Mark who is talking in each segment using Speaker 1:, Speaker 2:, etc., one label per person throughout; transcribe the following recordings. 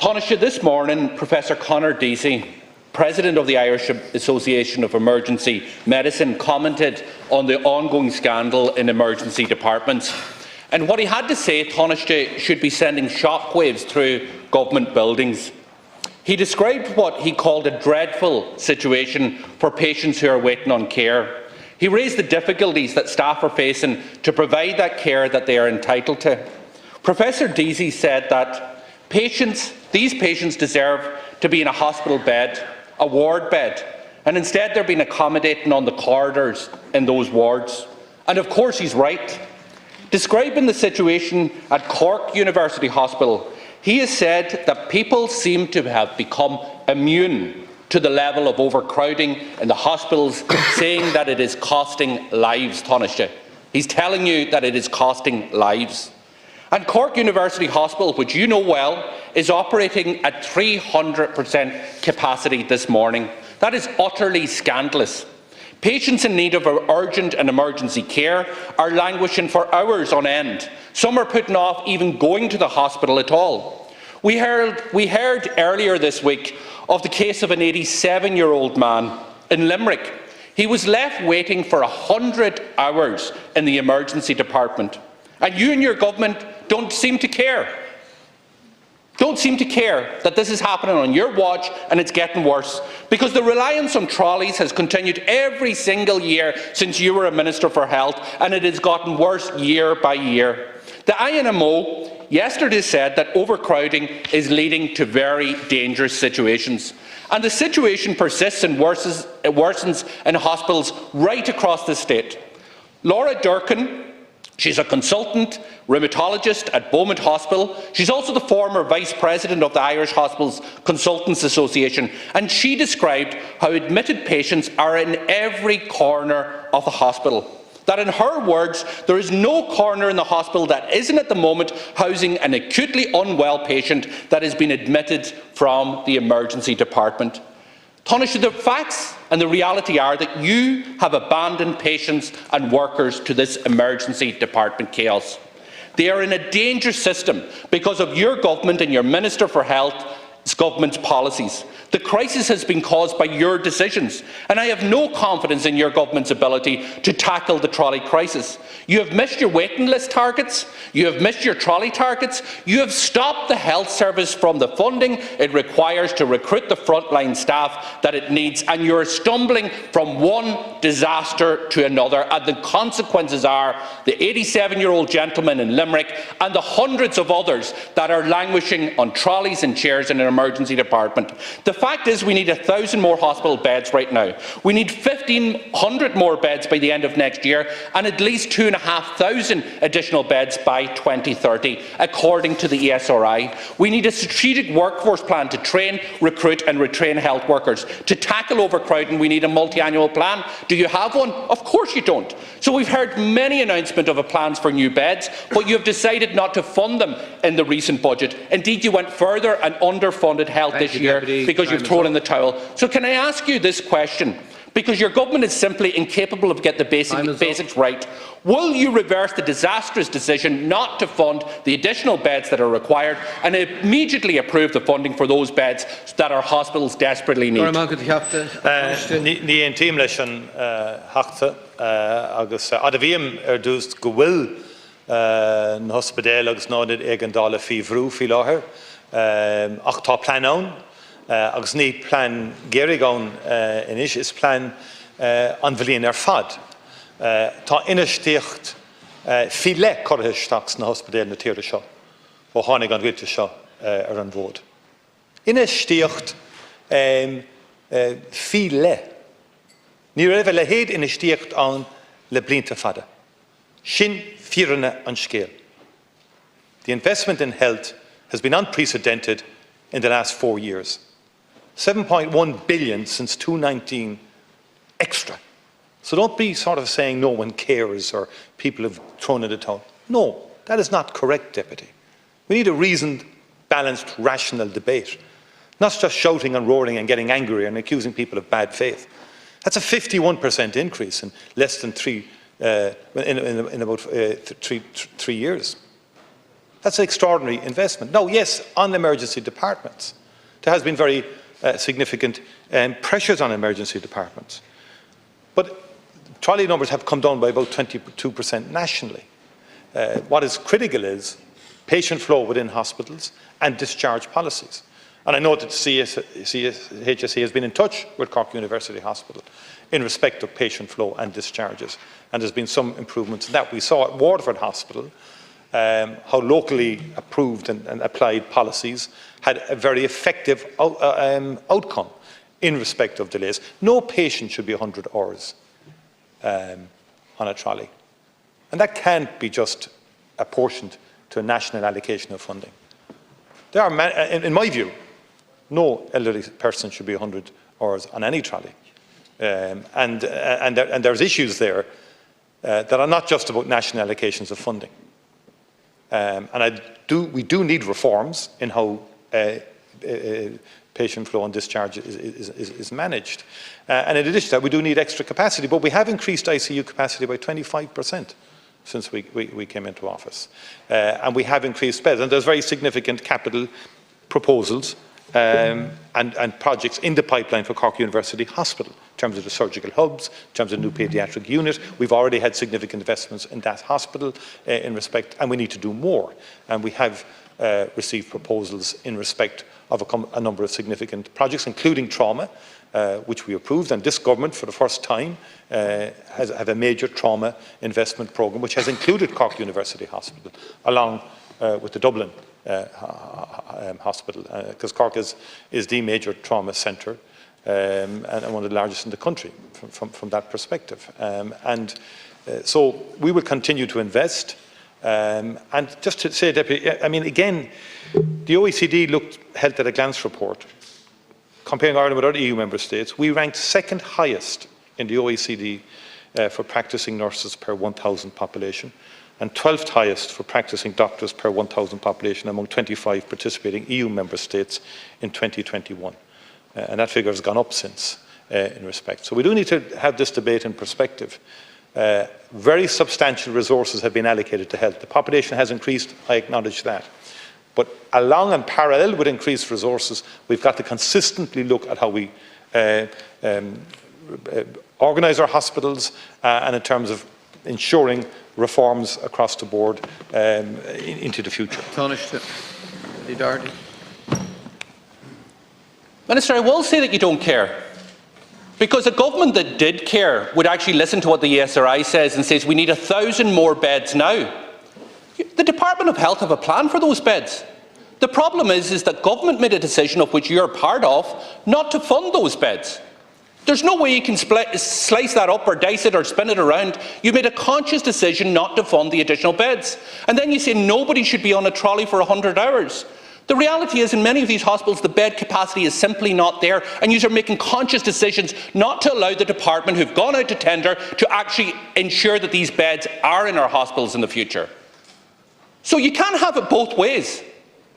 Speaker 1: Taoiseach, this morning, Professor Conor Deasy, President of the Irish Association of Emergency Medicine, commented on the ongoing scandal in emergency departments. And what he had to say, Taoiseach, should be sending shockwaves through government buildings. He described what he called a dreadful situation for patients who are waiting on care. He raised the difficulties that staff are facing to provide that care that they are entitled to. Professor Deasy said that these patients deserve to be in a hospital bed, a ward bed, and instead they're being accommodated on the corridors in those wards. And of course he's right. Describing the situation at Cork University Hospital, he has said that people seem to have become immune to the level of overcrowding in the hospitals, saying that it is costing lives, Taoiseach. He's telling you that it is costing lives. And Cork University Hospital, which you know well, is operating at 300% capacity this morning. That is utterly scandalous. Patients in need of urgent and emergency care are languishing for hours on end. Some are putting off even going to the hospital at all. We heard earlier this week of the case of an 87-year-old man in Limerick. He was left waiting for 100 hours in the emergency department. And you and your government don't seem to care. Don't seem to care that this is happening on your watch, and it's getting worse, because the reliance on trolleys has continued every single year since you were a Minister for Health, and it has gotten worse year by year. The INMO yesterday said that overcrowding is leading to very dangerous situations, and the situation persists and worsens in hospitals right across the state. Laura Durkin, she's a consultant rheumatologist at Beaumont Hospital. She's also the former Vice President of the Irish Hospitals Consultants Association, and she described how admitted patients are in every corner of the hospital. That, in her words, there is no corner in the hospital that isn't at the moment housing an acutely unwell patient that has been admitted from the emergency department. Taoiseach, the facts and the reality are that you have abandoned patients and workers to this emergency department chaos. They are in a dangerous system because of your government and your Minister for Health's government's policies. The crisis has been caused by your decisions, and I have no confidence in your government's ability to tackle the trolley crisis. You have missed your waiting list targets, you have missed your trolley targets, you have stopped the health service from the funding it requires to recruit the frontline staff that it needs, and you are stumbling from one disaster to another, and the consequences are the 87-year-old gentleman in Limerick and the hundreds of others that are languishing on trolleys and chairs in an emergency department. The fact is, we need 1,000 more hospital beds right now. We need 1,500 more beds by the end of next year, and at least 2,500 additional beds by 2030, according to the ESRI. We need a strategic workforce plan to train, recruit and retrain health workers. To tackle overcrowding, we need a multi-annual plan. Do you have one? Of course you don't. So we've heard many announcements of plans for new beds, but you have decided not to fund them in the recent budget. Indeed, you went further and underfunded health this year because you've thrown in the towel. So can I ask you this question? Because your government is simply incapable of getting the basics right. Will you reverse the disastrous decision not to fund the additional beds that are required and immediately approve the funding for those beds that our hospitals desperately need?
Speaker 2: Ní an tíim leis an theachta agus a bhíam dús go bhfuil an hospidéal agus náid ag an dála fíomhrú fí láthair ach tá plean ann. Agus ní plan géirigh ann inis is plan an bhilíon fad. Tá inistíocht fí le corthaíteach na hospidéal na tíre seo ó tháinig an bhuilte seo ar an bhód. Inistíocht fí le. Ní raibh le héad inistíocht ann le blianta fada. Sin fíoranna an scéal. The investment in health has been unprecedented in the last 4 years. 7.1 billion since 2019 extra. So don't be sort of saying no one cares or people have thrown in the towel. No, that is not correct, Deputy. We need a reasoned, balanced, rational debate. Not just shouting and roaring and getting angry and accusing people of bad faith. That's a 51% increase in less than three about 3 years. That's an extraordinary investment. Now, yes, on emergency departments, there has been very significant pressures on emergency departments. But trolley numbers have come down by about 22% nationally. What is critical is patient flow within hospitals and discharge policies. And I know that HSE has been in touch with Cork University Hospital in respect of patient flow and discharges. And there's been some improvements in that. We saw at Waterford Hospital how locally approved and applied policies had a very effective outcome in respect of delays. No patient should be 100 hours on a trolley. And that can't be just apportioned to a national allocation of funding. There are, in my view, no elderly person should be 100 hours on any trolley. And there's issues there that are not just about national allocations of funding. And we do need reforms in how patient flow and discharge is managed. And in addition to that, we do need extra capacity, but we have increased ICU capacity by 25% since we came into office. And we have increased beds, and there's very significant capital proposals and projects in the pipeline for Cork University Hospital in terms of the surgical hubs, in terms of the new paediatric unit. We've already had significant investments in that hospital in respect, and we need to do more. And we have received proposals in respect of a number of significant projects, including trauma, which we approved. And this government, for the first time, has a major trauma investment programme, which has included Cork University Hospital, along with the Dublin hospital, because Cork is the major trauma centre and one of the largest in the country from that perspective. So we will continue to invest. And just to say, Deputy, I mean, again, the OECD looked Health at a Glance report, comparing Ireland with other EU member states. We ranked second highest in the OECD for practicing nurses per 1,000 population, and 12th highest for practicing doctors per 1,000 population among 25 participating EU member states in 2021. And that figure has gone up since in respect. So we do need to have this debate in perspective. Very substantial resources have been allocated to health. The population has increased, I acknowledge that. But along and parallel with increased resources, we've got to consistently look at how we organise our hospitals and in terms of ensuring reforms across the board into the future.
Speaker 3: Doherty.
Speaker 1: Minister, I will say that you don't care. Because a government that did care would actually listen to what the ESRI says and says we need 1,000 more beds now. The Department of Health have a plan for those beds. The problem is that government made a decision, of which you're part of, not to fund those beds. There's no way you can slice that up or dice it or spin it around. You made a conscious decision not to fund the additional beds. And then you say nobody should be on a trolley for 100 hours. The reality is, in many of these hospitals, the bed capacity is simply not there, and you are making conscious decisions not to allow the department who've gone out to tender to actually ensure that these beds are in our hospitals in the future. So you can't have it both ways.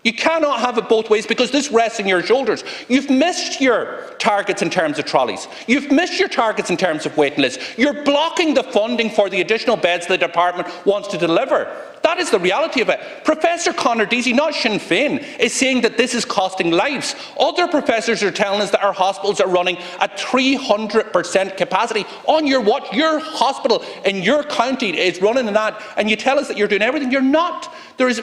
Speaker 1: You cannot have it both ways, because this rests on your shoulders. You've missed your targets in terms of trolleys. You've missed your targets in terms of waiting lists. You're blocking the funding for the additional beds the department wants to deliver. That is the reality of it. Professor Conor Deasy, not Sinn Féin, is saying that this is costing lives. Other professors are telling us that our hospitals are running at 300% capacity. On your watch, your hospital in your county is running in that, and you tell us that you're doing everything. You're not.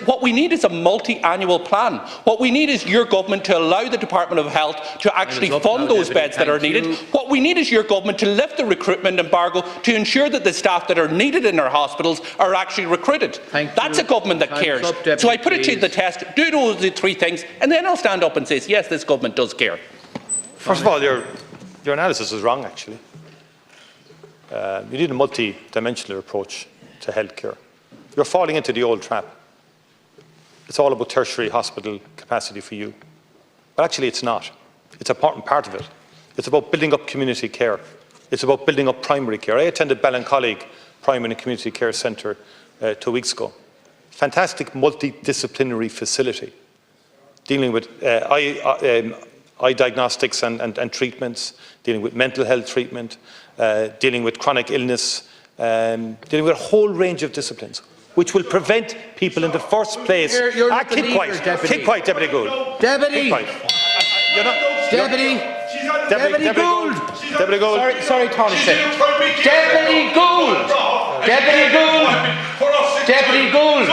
Speaker 1: What we need is a multi-annual plan. What we need is your government to allow the Department of Health to actually fund those beds that are needed. What we need is your government to lift the recruitment embargo to ensure that the staff that are needed in our hospitals are actually recruited. That's a government that cares. So I put it to the test, do those three things, and then I'll stand up and say, yes, this government does care.
Speaker 2: First of all, your analysis is wrong, actually. You need a multi-dimensional approach to healthcare. You're falling into the old trap. It's all about tertiary hospital capacity for you. But actually it's not. It's an important part of it. It's about building up community care. It's about building up primary care. I attended Ballincollig Primary and Community Care Centre 2 weeks ago. Fantastic multidisciplinary facility dealing with eye diagnostics and treatments, dealing with mental health treatment, dealing with chronic illness, dealing with a whole range of disciplines. which will prevent people in the first place.
Speaker 3: You're not the
Speaker 2: keep
Speaker 3: leader,
Speaker 2: quiet.
Speaker 3: Deputy.
Speaker 2: Keep quiet, Deputy Gould.
Speaker 3: Deputy.
Speaker 2: Keep quiet. You're not.
Speaker 3: Deputy. Deputy Gould.
Speaker 2: Deputy Gould.
Speaker 3: Sorry, Tony. Deputy Gould. Deputy Gould. Deputy Gould.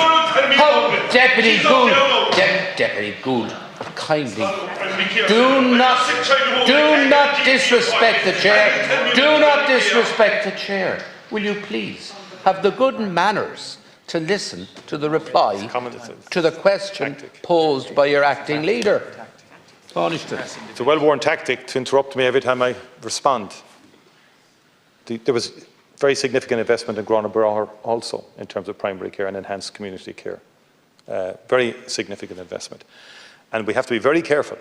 Speaker 3: How? Deputy Gould. Deputy Gould. Kindly. Do not disrespect the chair. Do not disrespect the chair. Will you please have the good manners to listen to the reply to the question posed by your acting leader? Oireachtas.
Speaker 2: It's a well-worn tactic to interrupt me every time I respond. There was very significant investment in Gurranabarr also in terms of primary care and enhanced community care. Very significant investment. And we have to be very careful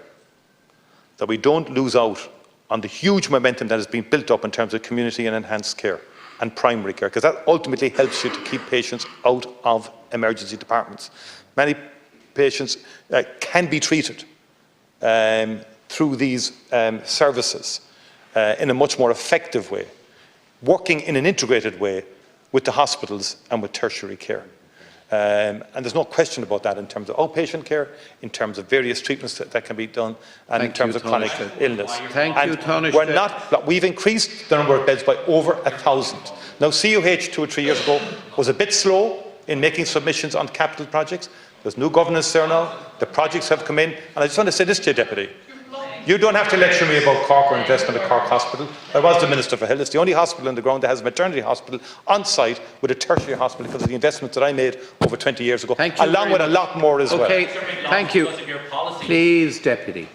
Speaker 2: that we don't lose out on the huge momentum that has been built up in terms of community and enhanced care and primary care, because that ultimately helps you to keep patients out of emergency departments. Many patients can be treated through these services in a much more effective way, working in an integrated way with the hospitals and with tertiary care. And there's no question about that in terms of outpatient care, in terms of various treatments that can be done, and in terms of chronic illness.
Speaker 3: Thank you, Tony.
Speaker 2: We've increased the number of beds by over 1,000. Now, CUH 2 or 3 years ago was a bit slow in making submissions on capital projects. There's new governance there now. The projects have come in. And I just want to say this to you, Deputy. You don't have to lecture me about Cork or investment at Cork Hospital. I was the Minister for Health. It's the only hospital on the ground that has a maternity hospital on site with a tertiary hospital because of the investments that I made over 20 years ago, along with a lot more as well.
Speaker 3: Okay, thank you. Please, Deputy.